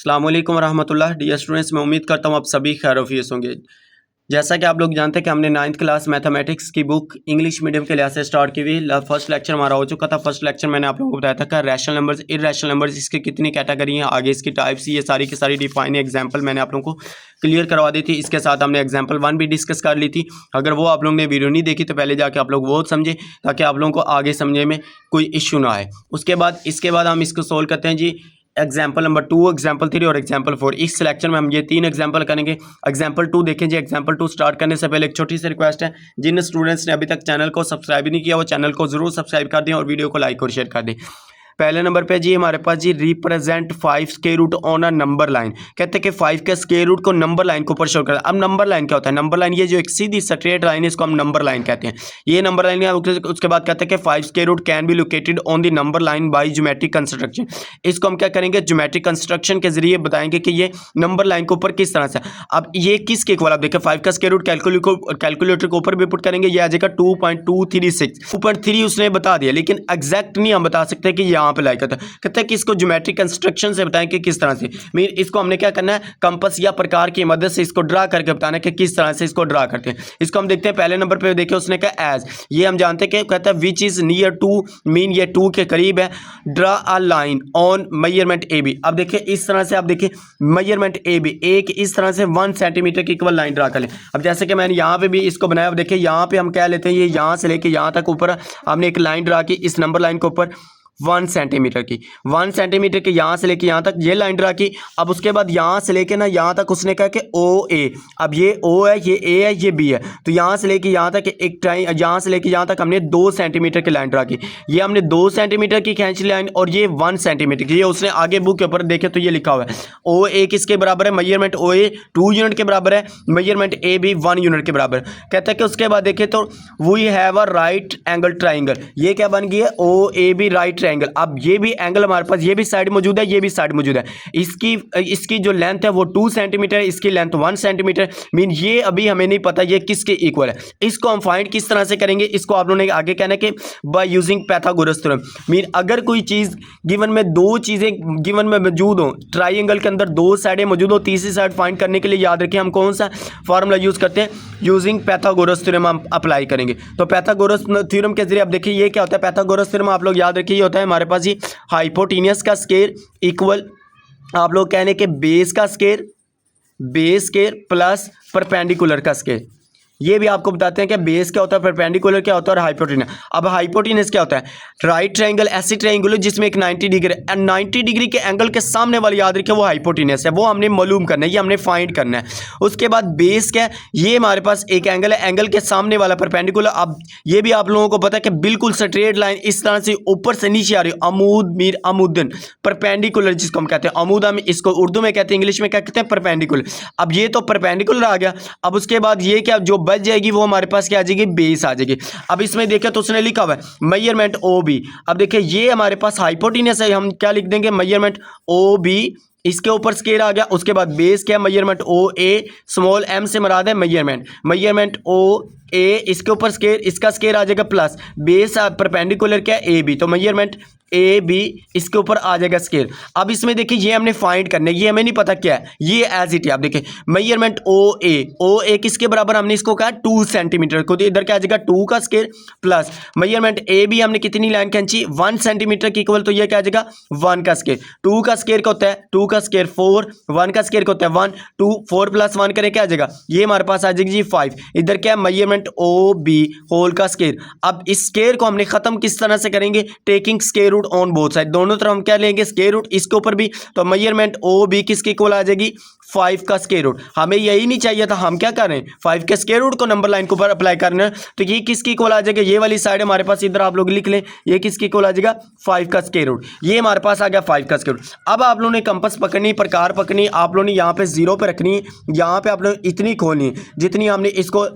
अस्सलाम वालेकुम रहमतुल्लाह। डियर स्टूडेंट्स, मैं उम्मीद करता हूँ आप सभी खैरियत होंगे। जैसा कि आप लोग जानते हैं कि हमने 9th क्लास मैथमेटिक्स की बुक इंग्लिश मीडियम के लिहाज से स्टार्ट की हुई। फर्स्ट लेक्चर हमारा हो चुका था। फर्स्ट लेक्चर मैंने आप लोगों को बताया था कि रैशनल नंबर्स, इर्रेशनल नंबर्स, इसकी कितनी कैटेगरी हैं, आगे इसकी टाइप्स, ये सारी की सारी डिफाइन एग्जाम्पल मैंने आप लोगों को क्लियर करवा दी थी। इसके साथ हमने एग्जाम्पल 1 भी डिस्कस कर ली थी। अगर वो आप लोगों ने वीडियो नहीं देखी तो पहले जाके आप लोग वो समझे, ताकि आप लोगों को आगे समझने में कोई इशू ना आए। इसके बाद हम इसको सोल्व करते हैं जी। एग्जाम्पल नंबर 2, एग्जाम्पल 3 और एग्जाम्पल 4। इस सिलेक्शन में हम ये 3 एग्जाम्पल करेंगे। एग्जाम्पल 2 देखें जी। एग्जाम्पल 2 स्टार्ट करने से पहले एक छोटी सी रिक्वेस्ट है, जिन स्टूडेंट्स ने अभी तक चैनल को सब्सक्राइब नहीं किया वो चैनल को जरूर सब्सक्राइब कर दें और वीडियो को लाइक और शेयर कर दें। पहले नंबर पे जी हमारे पास जी represent 5 square root on a number line. कहते हैं कि 5 के स्क्वायर रूट को नंबर लाइन के ऊपर शो करता है। अब नंबर लाइन क्या होता है? नंबर लाइन ये जो एक सीधी स्ट्रेट लाइन है, इसको हम नंबर लाइन कहते हैं। ये नंबर लाइन है। उसके बाद कहते हैं कि 5 square root can be located on the number line by geometric construction. इसको हम क्या करेंगे? ज्योमेट्रिक कंस्ट्रक्शन के जरिए बताएंगे कि ये नंबर लाइन के ऊपर किस तरह से। अब ये किसके इक्वल? आप देखिए 5 का स्क्वायर रूट कैलकुलेटर के ऊपर भी पुट करेंगे, ये आ जाएगा 2.236। 2.3 उसने बता दिया, लेकिन एग्जैक्ट नहीं हम बता सकते कि यहाँ पे लाइक करता है। कहते हैं कि इसको ज्योमेट्रिक कंस्ट्रक्शन से बताएं कि किस तरह से। मीन इसको हमने क्या करना है? कंपास या प्रकार की मदद से इसको ड्रा करके बताना है कि किस तरह से इसको ड्रा करते हैं। इसको हम देखते हैं। पहले नंबर पे देखिए उसने कहा एज, ये हम जानते हैं कि कहता है which is near to, mean ये 2 के करीब है। Draw a line on measurement A B. अब देखिए इस तरह से, आप देखिए मेजरमेंट ए बी, एक इस तरह से 1 सेंटीमीटर की इक्वल लाइन ड्रा कर लें। अब जैसे कि मैंने यहाँ पे भी इसको बनाया, अब देखिए यहाँ पे हम क्या लेते हैं, ये यहाँ से लेके यहाँ तक ऊपर हमने एक लाइन ड्रा की, इस नंबर लाइन के ऊपर 1 सेंटीमीटर की, 1 सेंटीमीटर के यहाँ से लेके यहाँ तक ये लाइन ड्रा की। अब उसके बाद यहाँ से लेके ना यहाँ तक उसने कहा कि ओ ए। अब ये ओ है, ये ए है, ये बी है, तो यहाँ से लेके यहाँ तक एक टाइम, यहाँ से लेके यहाँ तक हमने 2 सेंटीमीटर की लाइन ड्रा की। ये हमने 2 सेंटीमीटर की खींची लाइन, और ये 1 सेंटीमीटर की। ये उसने आगे बुक के ऊपर देखे तो ये लिखा हुआ है ओ ए किसके बराबर है? मेजरमेंट ओ ए 2 यूनिट के बराबर है, मेजरमेंट ए बी 1 यूनिट के बराबर। कहता है कि उसके बाद देखे तो we have a right angle triangle. ये क्या बन गया है? O A B right triangle. अब ये भी एंगल हमारे पास, ये भी साइड मौजूद है, ये भी साइड मौजूद है। इसकी जो लेंथ है वो 2 सेंटीमीटर है, इसकी लेंथ 1 सेंटीमीटर। मीन ये अभी हमें नहीं पता ये किसके इक्वल है। इसको हम फाइंड किस तरह से करेंगे? इसको आप लोगों ने आगे कहना है कि by using Pythagoras theorem. Mean अगर कोई चीज गिवन में 2 चीजें गिवन में मौजूद हो, ट्राइंगल के अंदर 2 साइडें मौजूद हो, तीसरी साइड फाइंड करने के लिए याद रखें हम कौन सा फॉर्मूला यूज करते हैं? यूजिंग पाइथागोरस थ्योरम हम अप्लाई करेंगे। तो पाइथागोरस थ्योरम के जरिए अब देखिए ये क्या होता है? पाइथागोरस थ्योरम आप लोग याद रखिए, ये होता है हमारे पास जी हाइपोटेनियस का स्क्वायर इक्वल, आप लोग कहने के बेस का square, base square plus perpendicular का स्क्वायर। ये भी आपको बताते हैं कि बेस क्या होता है, परपेंडिकुलर क्या होता है और हाइपोटेनस। अब हाइपोटेनस क्या होता है? राइट ट्रायंगल ऐसी ट्रायंगल जिसमें एक 90 डिग्री है, 90 डिग्री के एंगल के सामने वाले याद रखिए वो हाइपोटेनस है। वो हमने मालूम करना है, ये हमने फाइंड करना है। उसके बाद बेस क्या है? ये हमारे पास एक एंगल है, एंगल के सामने वाला परपेंडिकुलर। अब ये भी आप लोगों को पता है कि बिल्कुल स्ट्रेट लाइन इस तरह से ऊपर से नीचे आ रही है, अमूद मीर अमुदन, परपेंडिकुलर जिसको हम कहते हैं अमूद, हम इसको उर्दू में कहते हैं, इंग्लिश में क्या कहते हैं? परपेंडिकुलर। अब ये तो परपेंडिकुलर आ गया। अब उसके बाद ये क्या जो बच जाएगी वो हमारे पास क्या आ जाएगी? बेस आ जाएगी। अब इसमें देखिए तो उसने लिखा हुआ है मेजरमेंट ओ बी। अब देखिए ये हमारे पास हाइपोटेनस है, हम क्या लिख देंगे? मेजरमेंट ओ बी, इसके ऊपर स्केल आ गया। उसके बाद बेस क्या? मेजरमेंट ओ ए, स्मॉल एम से मराद है मेजरमेंट ओ ए, इसके ऊपर स्केल, इसका स्केल आ जाएगा प्लस बेस परपेंडिकुलर क्या है? ए बी, तो मेजरमेंट ए बी, इसके ऊपर आ जाएगा स्केल। अब इसमें देखिए ये हमने फाइंड करना है, ये हमें नहीं पता क्या है, ये एज इट है। आप देखिए मेजरमेंट ओ ए किसके बराबर? हमने इसको कहा 2 सेंटीमीटर को, तो इधर क्या आ जाएगा 2 का scale plus measurement A B, हमने कितनी लाइन खींची? 1 सेंटीमीटर की इक्वल, तो ये क्या आ जाएगा 1 का स्केल। 2 का स्केल क्या होता है? 2 का स्केल 4, 1 का स्केल क्या होता है? 1, 2, 4 प्लस 1 करें क्या आ जाएगा? ये हमारे पास आ जाएगी जी 5। इधर क्या है? मेजरमेंट ओ बी होल का स्केल। अब इस स्केल को हमने खत्म किस तरह से करेंगे? Taking square root on both side, दोनों तरफ हम क्या लेंगे? स्क्वायर रूट, इसके ऊपर भी। तो मेजरमेंट ओ बी किसके इक्वल आ जाएगी? 5 का स्क्वायर रूट। हमें यही नहीं चाहिए था, हम क्या कर रहे हैं? 5 के स्क्वायर रूट को नंबर लाइन के ऊपर अप्लाई करना है। तो ये किसकी इक्वल आ जाएगा? ये वाली साइड हमारे पास, इधर आप लोग लिख लें, ये किसकी इक्वल आ जाएगा? 5 का स्क्वायर रूट। ये हमारे पास आ गया 5 का स्क्वायर रूट। अब आप लोगों ने कंपास पकड़नी, प्रकार पकड़नी, आप लोगों ने यहाँ पे 0 पे रखनी है, यहाँ पे आप लोग इतनी खोलनी है जितनी हमने इसको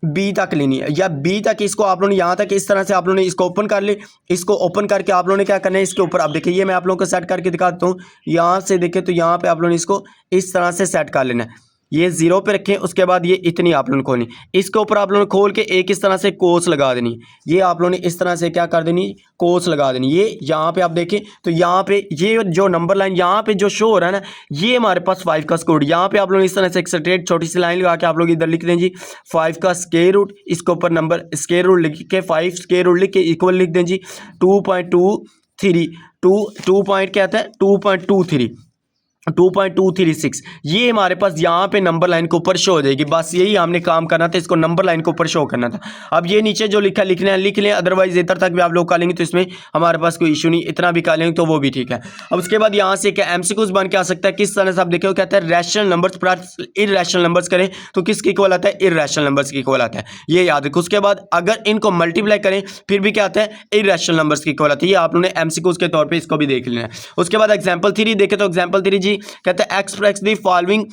बी तक लेनी है, या बी तक इसको आप लोगों ने यहाँ तक इस तरह से आप लोगों ने इसको ओपन कर ले। इसको ओपन करके आप लोगों ने क्या करना है? इसके ऊपर, अब देखिए ये मैं आप लोगों को सेट करके दिखाता हूँ। यहाँ से देखें तो यहाँ पे आप लोगों ने इसको इस तरह से सेट कर लेना है। ये 0 पे रखें, उसके बाद ये इतनी आप लोगों ने खोलनी, इसके ऊपर आप लोगों ने खोल के एक इस तरह से कोस लगा देनी, ये आप लोगों ने इस तरह से क्या कर देनी, कोस लगा देनी। ये यहाँ पे आप देखें तो यहाँ पे ये जो नंबर लाइन यहाँ पे जो शो हो रहा है ना, ये हमारे पास 5 का स्क्वायर रूट। यहाँ पे आप लोग इस तरह से एक स्ट्रेट छोटी सी लाइन लगा के आप लोग इधर लिख दें जी 5 का स्क्वायर रूट, इसके ऊपर नंबर स्क्वायर रूट लिख के 5 स्क्वायर रूट लिख के इक्वल लिख दें जी 2.23 2 पॉइंट क्या आता है 2.23 2.236। ये हमारे पास यहाँ पे नंबर लाइन के ऊपर शो हो जाएगी। बस यही हमने काम करना था, इसको नंबर लाइन के ऊपर शो करना था। अब ये नीचे जो लिखा लिखना है लिख लें, अदरवाइज इधर तक भी आप लोग कालेंगे तो इसमें हमारे पास कोई इशू नहीं, इतना भी कालेंगे तो वो भी ठीक है। अब उसके बाद यहाँ से क्या एमसीक्यूज बन के आ सकता है, किस तरह से आप देखे कहता है rational numbers plus irrational numbers करें तो किसके इक्वल आता है, इरैशनल नंबर्स के इक्वल आता है, ये याद रखो। उसके बाद अगर इनको मल्टीप्लाई करें फिर भी क्या आता है, इरैशनल नंबर्स के इक्वल आता है। ये आप लोगों ने एमसीक्यूज के तौर पर इसको भी देख लेना है। उसके बाद एग्जाम्पल 3 देखे तो एग्जाम्पल 3 जी कहते हैं express the following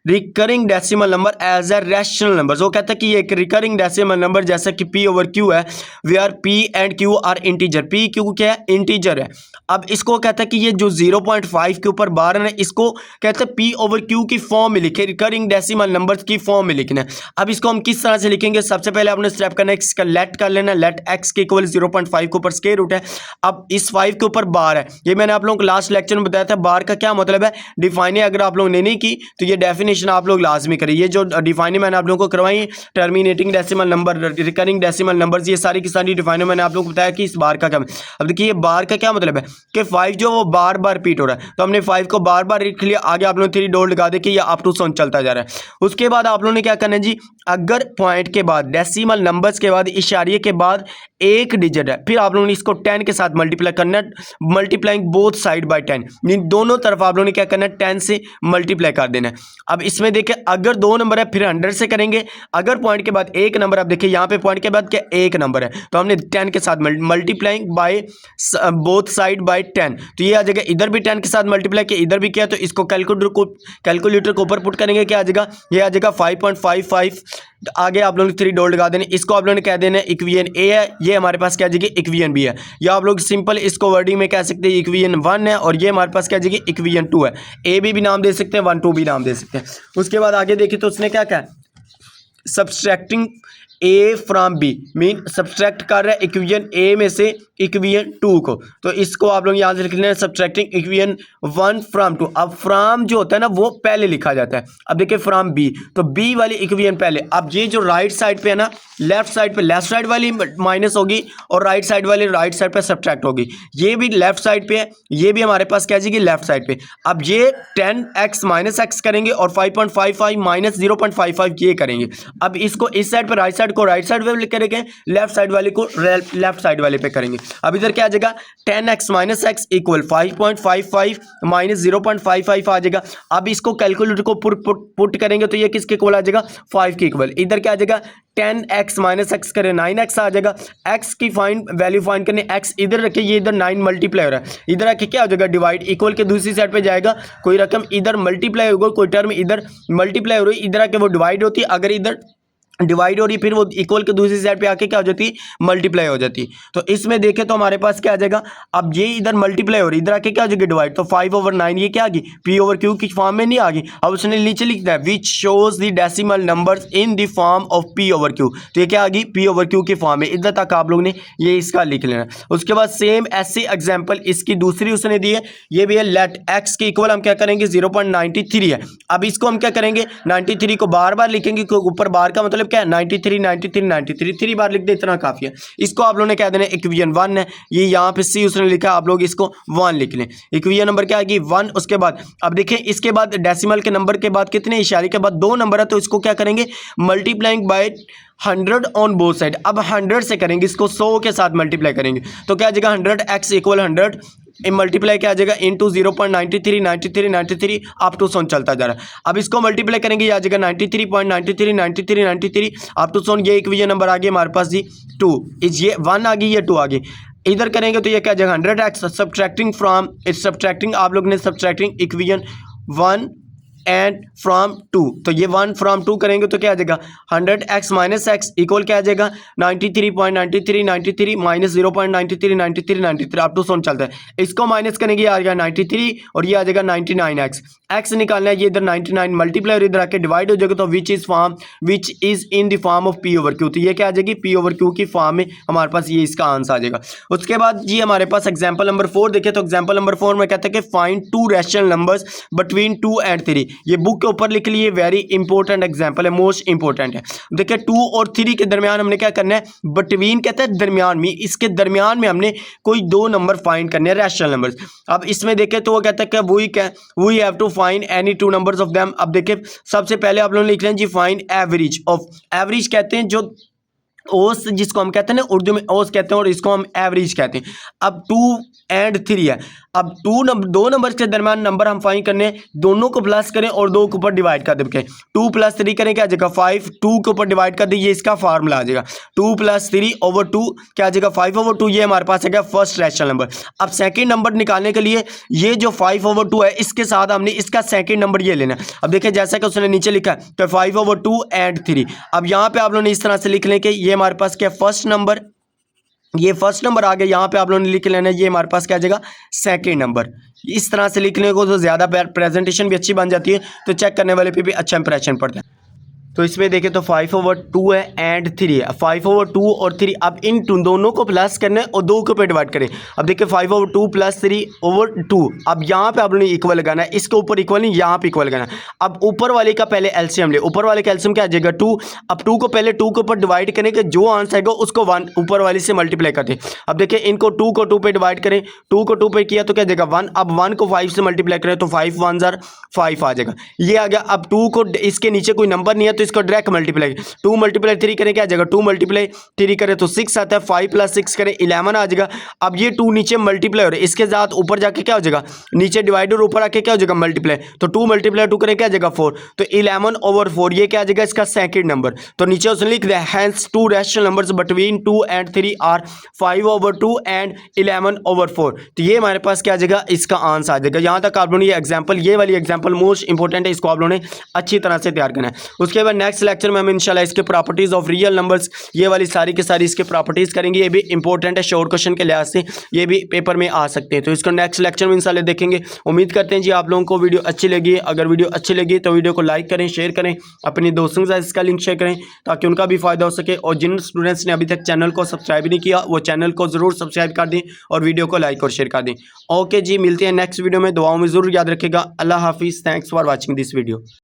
recurring decimal number as a rational number. वो कहता है कि ये एक रिकरिंग डेसिमल नंबर जैसा कि पी ओवर क्यू है, where P and Q are integer, P Q क्या है, इंटीजर है। अब इसको कहता है कि ये जो 0.5 के ऊपर बार है इसको कहते हैं पी ओवर क्यू की फॉर्म में लिखे, रिकरिंग डेसिमल नंबर की फॉर्म में लिखना है। अब इसको हम किस तरह से लिखेंगे, सबसे पहले आपने स्टेप करना है इसका लेट कर लेना, लेट एक्स के इक्वल 0.5 के ऊपर स्क्वायर रूट है। अब इस 5 के ऊपर बार है, ये मैंने आप लोगों को लास्ट लेक्चर में बताया था। बार का क्या मतलब है, डिफाइन है, अगर आप लोगों ने नहीं की तो ये डेफिनेशन आप लोग लाजमी करें। ये जो डिफाइन मैंने आप लोगों को करवाई, terminating decimal number, recurring decimal numbers, ये सारी की सारी डिफाइन मैंने आप लोगों को बताया कि इस बार का क्या। अब देखिए ये बार का क्या मतलब है कि 5 जो वो बार बार रिपीट हो रहा है, तो हमने 5 को बार बार लिख लिया, आगे आप लोग 3 डॉट लगा दे कि ये अप टू 100 चलता जा रहा है। उसके बाद आप लोगों ने क्या करना है जी, अगर पॉइंट के बाद डेसिमल नंबर्स के बाद इशारे के बाद एक डिजिट है, फिर आप लोगों ने इसको 10 के साथ मल्टीप्लाई करना है, multiplying both side by 10, mean दोनों तरफ आप लोगों ने क्या करना है 10 से मल्टीप्लाई कर देना है। अब इसमें देखिए अगर 2 नंबर है फिर 100 से करेंगे, अगर पॉइंट के बाद एक नंबर, आप देखिए यहाँ पे पॉइंट के बाद क्या एक नंबर है तो हमने 10 के साथ multiplying by both side by 10, तो ये आ जाएगा इधर भी 10 के साथ मल्टीप्लाई किया, इधर भी किया, तो इसको कैलकुलेटर को ऊपर पुट करेंगे, क्या आ जाएगा, ये आ जाएगा 5.55। आगे आप लोग 3 डॉट लगा देने, इसको आप लोगों ने कह देना इक्वेशन ए है, ये हमारे पास क्या जाएगी इक्वेशन बी है, या आप लोग सिंपल इसको वर्डिंग में कह सकते हैं इक्वेशन 1 है, और ये हमारे पास क्या जाएगी इक्वेशन 2 है। ए भी नाम दे सकते हैं, 1 2 भी नाम दे सकते हैं। उसके बाद आगे देखिए तो उसने क्या कहा, subtracting A from B, mean subtract कर रहा है इक्वेशन ए में से इक्वेशन 2 को, तो इसको आप लोग यहाँ से लिख लेना सब्सट्रैक्टिंग इक्वेशन 1 फ्रॉम 2। अब फ्रॉम जो होता है ना वो पहले लिखा जाता है। अब देखिए फ्रॉम बी, तो बी वाली इक्वेशन पहले। अब ये जो राइट साइड पे है ना, लेफ्ट साइड पे लेफ्ट साइड वाली माइनस होगी और राइट साइड वाली राइट साइड पे सब्सट्रैक्ट होगी। ये भी लेफ्ट साइड पे है, ये भी हमारे पास क्या जाएगी लेफ्ट साइड पे। अब ये 10x माइनस एक्स करेंगे और 5.55 माइनस 0.55 ये करेंगे। अब इसको इस साइड पे राइट साइड को राइट साइड पे करेंगे, लेफ्ट साइड वाले को लेफ्ट साइड वाले पे करेंगे। अब इधर क्या आ जाएगा 10x minus x equal 5.55 minus 0.55 आ जाएगा। अब इसको कैलकुलेटर को पुट करेंगे तो ये किसके इक्वल आ जाएगा 5 के इक्वल। इधर क्या आ जाएगा 10x माइनस एक्स करें 9x आ जाएगा। x की वैल्यू फाइंड करने, x इधर रखे, ये इधर 9 मल्टीप्लाई हो रहा है, इधर आके क्या हो जाएगा डिवाइड, इक्वल के दूसरी साइड पे जाएगा, कोई रकम इधर मल्टीप्लाई होगा, कोई टर्म इधर मल्टीप्लाई हो रही है, इधर आके वो डिवाइड होती है, अगर इधर डिवाइड हो रही फिर वो इक्वल के दूसरी साइड पे आके क्या हो जाती है मल्टीप्लाई हो जाती है। तो इसमें देखें तो हमारे पास क्या आ जाएगा, अब ये इधर मल्टीप्लाई हो रही है, इधर आके क्या हो जाएगी डिवाइड, तो 5/9 ये क्या आ गई पी ओवर क्यू की फॉर्म में नहीं आ गई। अब उसने नीचे लिख दिया which shows the decimal numbers in the form of P over Q, तो ये क्या आ गई पी ओवर क्यू की फॉर्म में। इधर तक आप लोग ने ये इसका लिख लेना। उसके बाद सेम ऐसे एग्जाम्पल इसकी दूसरी उसने दी है, ये भी है लेट एक्स के इक्वल हम क्या करेंगे 0.93 है। अब इसको हम क्या करेंगे 93 को बार बार लिखेंगे, ऊपर बार का मतलब क्या है 93 93 93 3 बार लिख दे, इतना काफी है। इसको आप लोगों ने कह देना इक्वेशन 1 है, ये यहाँ पे सी उसने लिखा, आप लोग इसको 1 लिख लें। इक्वेशन नंबर क्या आएगी 1। उसके बाद अब देखें इसके बाद डेसिमल के नंबर के बाद कितने इशारे के बाद 2 नंबर है, तो इसको क्या करेंगे multiplying by 100 on both side. अब 100 से करेंगे, इसको 100 के साथ मल्टीप्लाई करेंगे, तो क्या आ जाएगा 100x इक्वल 100 मल्टीप्लाई क्या आ जाएगा इंटू 0.93 93 93 अप टू 100 चलता जा रहा है। अब इसको मल्टीप्लाई करेंगे, ये आ जाएगा 93.93 93 93 अप टू 100। ये इक्वेशन नंबर आ गया हमारे पास जी 2, ये 1 आ गई, ये 2 आ गई। इधर करेंगे तो ये क्या आ जाएगा 100x सब्ट्रैक्टिंग फ्रॉम, इस सब्ट्रैक्टिंग आप लोग ने सब्ट्रैक्टिंग इक्वेशन 1 एंड फ्रॉम 2, तो ये 1 फ्रॉम 2 करेंगे तो क्या आ जाएगा 100x माइनस एक्स इक्वल क्या आ जाएगा 93.93 माइनस 0.93 अप टू 100 चलता है। इसको माइनस करेंगे ये आ जाएगा 93 और ये आ जाएगा 99x। एक्स निकालना है, ये इधर 99 मल्टीप्लाई और इधर आके डिवाइड हो जाएगा, तो which is in the form of P over Q, तो ये क्या आ जाएगी पी ओवर क्यू की फॉर्म में हमारे पास ये इसका आंसर आ जाएगा। उसके बाद जी हमारे पास एग्जांपल नंबर 4 देखें, तो एग्जांपल नंबर 4 में कहते हैं कि find 2 rational numbers between 2 and 3। ये बुक के ऊपर लिख लिए, वेरी इंपॉर्टेंट एग्जांपल है, मोस्ट इंपॉर्टेंट है। देखिए 2 और 3 के दरमियान हमने क्या करना है, बिटवीन कहते हैं दरमियान में, इसके दरमियान में हमने कोई 2 नंबर फाइंड करने हैं रैशनल नंबर्स। अब इसमें देखें तो वो कहता है कि we have to find any 2 numbers of them. अब देखिए सबसे पहले आप लोग लिख लें जी फाइंड एवरेज ऑफ, एवरेज कहते हैं जो औस जिसको हम कहते हैं ना उर्दू में औस कहते हैं और इसको हम एवरेज कहते हैं। अब 2 एंड 3 है, अब 2 नंबर के दरमियान नंबर हम फाइंड करने हैं, दोनों को प्लस करें और 2 के ऊपर डिवाइड कर दें। 2 + 3 करें क्या आ जाएगा 5, 2 के ऊपर डिवाइड कर दीजिए, इसका फार्मूला आ जाएगा 2 + 3/2 क्या आ जाएगा 5/2। ये हमारे पास आ गया फर्स्ट रैशनल नंबर। अब सेकंड नंबर निकालने के लिए ये जो 5/2 है इसके साथ हमने इसका सेकंड नंबर ये लेना है। अब देखिए जैसा कि उसने नीचे लिखा है तो 5/2 एंड 3। अब यहाँ पे आप लोगों ने इस तरह से लिख लें कि ये हमारे पास क्या फर्स्ट नंबर, ये फर्स्ट नंबर आ गया, यहाँ पे आप लोगों ने लिख लेना है ये हमारे पास क्या आ जाएगा सेकंड नंबर। इस तरह से लिखने को तो ज़्यादा प्रेजेंटेशन भी अच्छी बन जाती है, तो चेक करने वाले पे भी अच्छा इंप्रेशन पड़ता है। तो इसमें देखें तो 5/2 है एंड 3 है, 5/2 और 3, अब इन दोनों को प्लस करना है और 2 के ऊपर डिवाइड करें। अब देखिए 5/2 + 3/2, अब यहाँ पे आप लोगों ने इक्वल लगाना है, इसके ऊपर इक्वल नहीं यहाँ पे इक्वल लगाना है। अब ऊपर वाले का पहले एलसीएम ले, ऊपर वाले का एलसीएम क्या आ जाएगा 2। अब 2 को पहले 2 के ऊपर डिवाइड करें कि जो आंसर आएगा उसको 1 ऊपर वाले से मल्टीप्लाई कर दें। अब देखिए इनको 2 को 2 पे डिवाइड करें, 2 को 2 पे किया तो क्या आ जाएगा 1। अब 1 को 5 से मल्टीप्लाई करें तो 5 1 ज़ार 5 आ जाएगा, ये आ गया। अब 2 को इसके नीचे कोई नंबर नहीं है तो इसको डायरेक्ट मल्टीप्लाई, 2 × 3 करें क्या आ जाएगा 2 × 3 करें तो 6 आता है, 5 + 6 करें 11 आ जाएगा। अब ये 2 नीचे मल्टीप्लाई हो रहा है, इसके साथ ऊपर जाके क्या हो जाएगा नीचे डिवाइड और ऊपर आके क्या हो जाएगा मल्टीप्लाई, तो 2 × 2 करें क्या आ जाएगा 4, तो 11/4 ये क्या आ जाएगा इसका सेकंड नंबर। तो नीचे उसने लिख दिया hence 2 rational numbers between 2 and 3 are 5/2 and 11/4। तो ये हमारे पास क्या आ जाएगा इसका आंसर आ जाएगा। यहाँ तक आप लोगों ने ये एग्जाम्पल, ये वाली एग्जाम्पल मोस्ट इंपॉर्टेंट है, इसको आप लोगों ने अच्छी तरह से तैयार करना है। उसके बाद नेक्स्ट लेक्चर में हम इंशाल्लाह इसके प्रॉपर्टीज ऑफ रियल नंबर्स, ये वाली सारी की सारी इसके प्रॉपर्टीज करेंगे। ये भी इंपॉर्टेंट है, शॉर्ट क्वेश्चन के लिहाज से ये भी पेपर में आ सकते हैं, तो इसको नेक्स्ट लेक्चर में इंशाल्लाह देखेंगे। उम्मीद करते हैं जी आप लोगों को वीडियो अच्छी लगी। अगर वीडियो अच्छी लगी तो वीडियो को लाइक करें, शेयर करें, अपने दोस्तों के साथ इसका लिंक शेयर करें ताकि उनका भी फायदा हो सके। और जिन स्टूडेंट्स ने अभी तक चैनल को सब्सक्राइब नहीं किया वो चैनल को जरूर सब्सक्राइब कर दें और वीडियो को लाइक और शेयर कर दें। ओके जी, मिलते हैं नेक्स्ट वीडियो में, दुआओं में जरूर याद रखेगा। अल्लाह हाफिज़, thanks for watching this video.